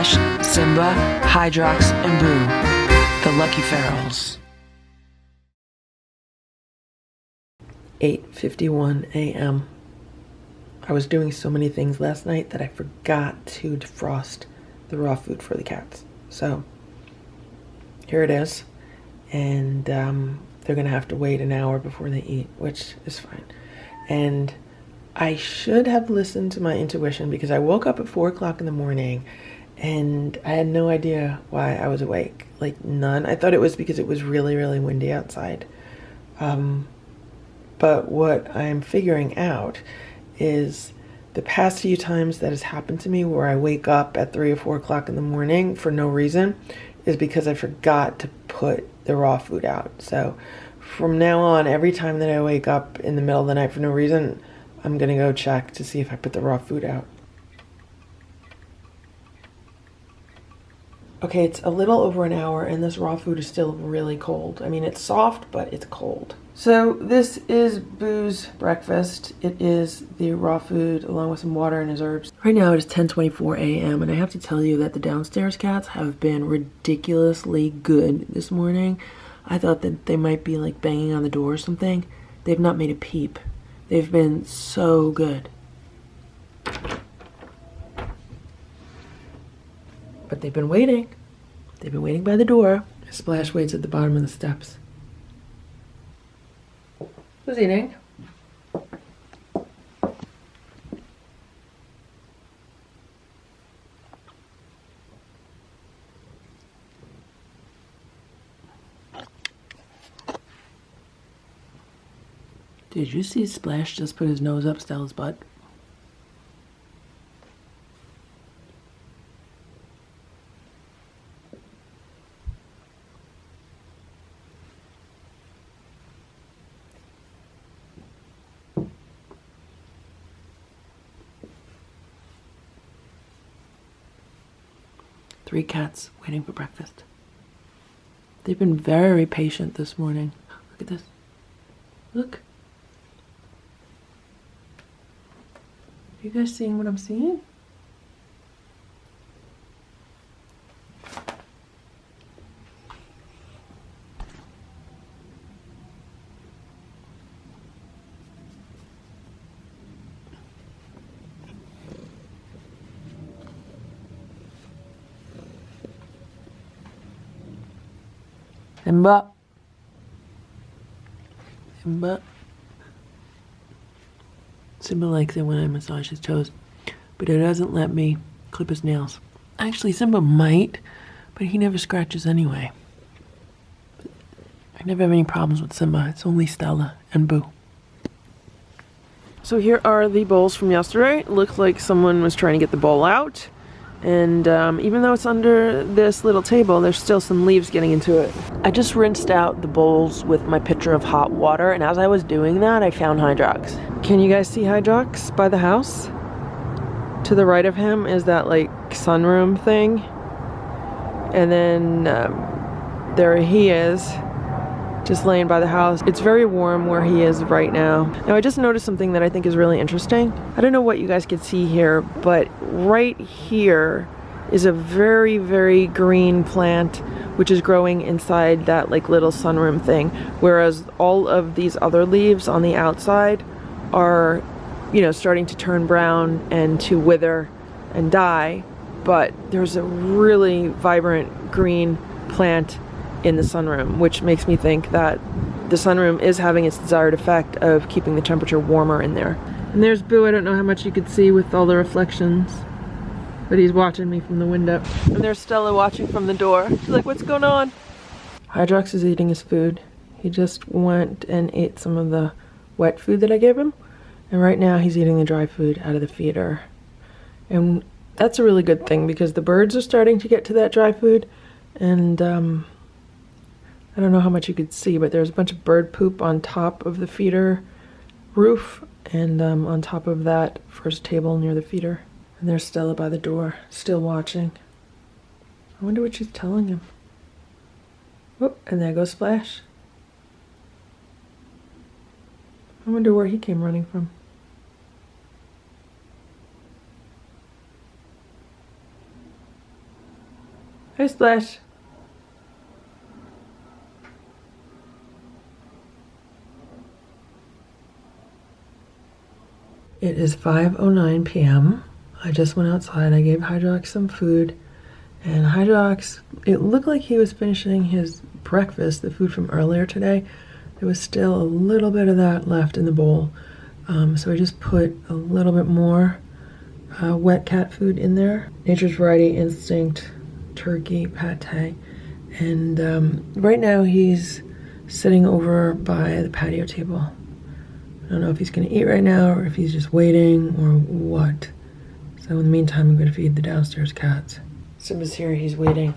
Splash, Simba, Hydrox, and Boo, the LuckyFerals. 8:51 a.m. I was doing so many things last night that I forgot to defrost the raw food for the cats. So here it is, and they're gonna have to wait an hour before they eat, which is fine. And I should have listened to my intuition, because I woke up at 4 o'clock in the morning and I had no idea why I was awake. Like, none. I thought it was because it was really, really windy outside. But what I'm figuring out is the past few times that has happened to me where I wake up at 3 or 4 o'clock in the morning for no reason is because I forgot to put the raw food out. So from now on, every time that I wake up in the middle of the night for no reason, I'm gonna go check to see if I put the raw food out. Okay, it's a little over an hour and this raw food is still really cold. I mean, it's soft, but it's cold. So this is Boo's breakfast. It is the raw food along with some water and his herbs. Right now it is 10:24 a.m. and I have to tell you that the downstairs cats have been ridiculously good this morning. I thought that they might be like banging on the door or something. They've not made a peep. They've been so good. But they've been waiting. They've been waiting by the door. Splash waits at the bottom of the steps. Who's eating? Did you see Splash just put his nose up Stella's butt? Three cats waiting for breakfast. They've been very patient this morning. Look at this. Look. Are you guys seeing what I'm seeing? Simba. Simba. Simba likes it when I massage his toes, but it doesn't let me clip his nails. Actually, Simba might, but he never scratches anyway. I never have any problems with Simba. It's only Stella and Boo. So here are the bowls from yesterday. It looks like someone was trying to get the bowl out. And even though it's under this little table, there's still some leaves getting into it. I just rinsed out the bowls with my pitcher of hot water, and as I was doing that, I found Hydrox. Can you guys see Hydrox by the house? To the right of him is that like sunroom thing. And then there he is, just laying by the house. It's very warm where he is right now. Now I just noticed something that I think is really interesting. I don't know what you guys could see here, but right here is a very, very green plant which is growing inside that like little sunroom thing, whereas all of these other leaves on the outside are, you know, starting to turn brown and to wither and die. But there's a really vibrant green plant in the sunroom, which makes me think that the sunroom is having its desired effect of keeping the temperature warmer in there. And there's Boo. I don't know how much you could see with all the reflections, but he's watching me from the window. And there's Stella watching from the door. She's like, what's going on? Hydrox is eating his food. He just went and ate some of the wet food that I gave him, and right now he's eating the dry food out of the feeder. And that's a really good thing, because the birds are starting to get to that dry food, and I don't know how much you could see, but there's a bunch of bird poop on top of the feeder roof, and on top of that first table near the feeder. And there's Stella by the door, still watching. I wonder what she's telling him. Oh, and there goes Splash. I wonder where he came running from. Hi, Splash. It is 5:09 p.m. I just went outside. I gave Hydrox some food, and Hydrox, it looked like he was finishing his breakfast, the food from earlier today. There was still a little bit of that left in the bowl, so I just put a little bit more wet cat food in there. Nature's Variety Instinct turkey pate, and right now he's sitting over by the patio table. I don't know if he's gonna eat right now or if he's just waiting or what. So in the meantime, I'm gonna feed the downstairs cats. Simba's here, he's waiting.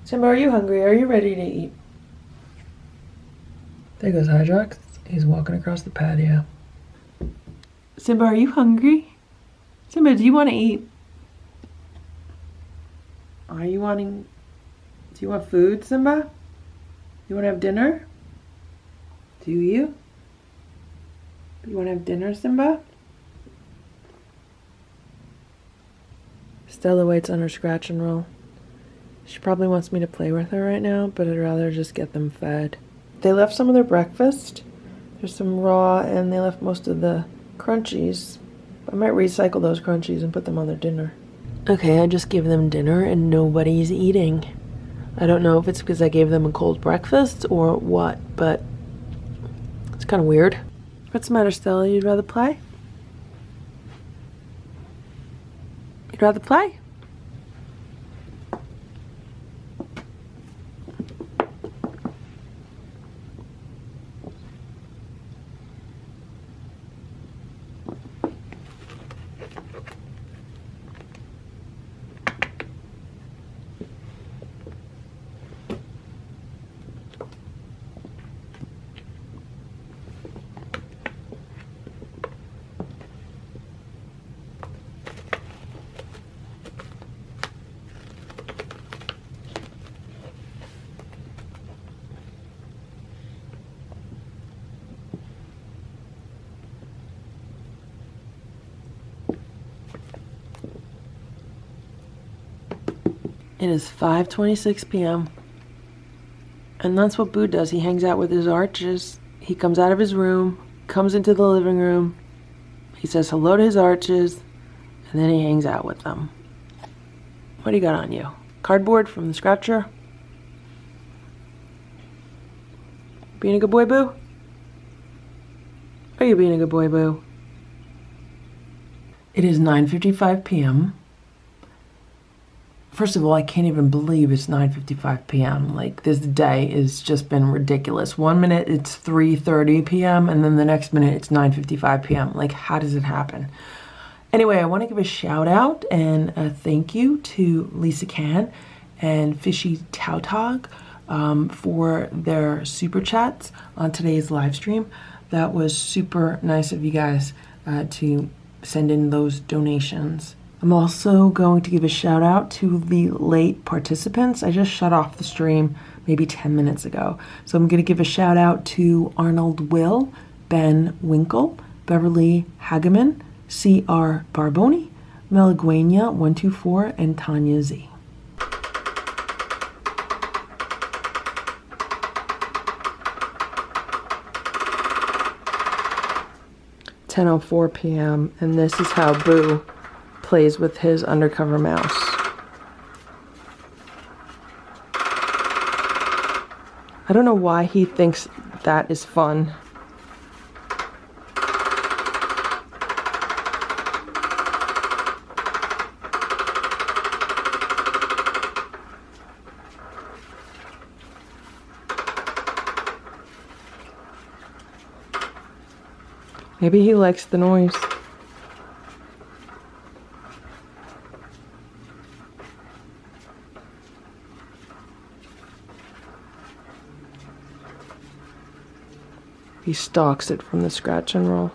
Simba, are you hungry? Are you ready to eat? There goes Hydrox. He's walking across the patio. Simba, are you hungry? Simba, do you want to eat? Do you want food, Simba? You want to have dinner? Do you? You want to have dinner, Simba? Stella waits on her scratch and roll. She probably wants me to play with her right now, but I'd rather just get them fed. They left some of their breakfast. There's some raw, and they left most of the crunchies. I might recycle those crunchies and put them on their dinner. Okay, I just gave them dinner and nobody's eating. I don't know if it's because I gave them a cold breakfast or what, but it's kind of weird. What's the matter, Stella? You'd rather play? You'd rather play? It is 5:26 p.m. And that's what Boo does. He hangs out with his arches. He comes out of his room, comes into the living room. He says hello to his arches, and then he hangs out with them. What do you got on you? Cardboard from the scratcher? Being a good boy, Boo? Are you being a good boy, Boo? It is 9:55 p.m. First of all, I can't even believe it's 9:55 p.m. Like, this day has just been ridiculous. 1 minute it's 3:30 p.m. and then the next minute it's 9:55 p.m. Like, how does it happen? Anyway, I want to give a shout out and a thank you to Lisa Can and Fishy Tautog for their super chats on today's live stream. That was super nice of you guys to send in those donations. I'm also going to give a shout out to the late participants. I just shut off the stream maybe 10 minutes ago. So I'm going to give a shout out to Arnold Will, Ben Winkle, Beverly Hageman, C.R. Barboni, Meliguena124, and Tanya Z. "10:04 p.m. and this is how Boo plays with his undercover mouse. I don't know why he thinks that is fun. Maybe he likes the noise. He stalks it from the scratch and roll.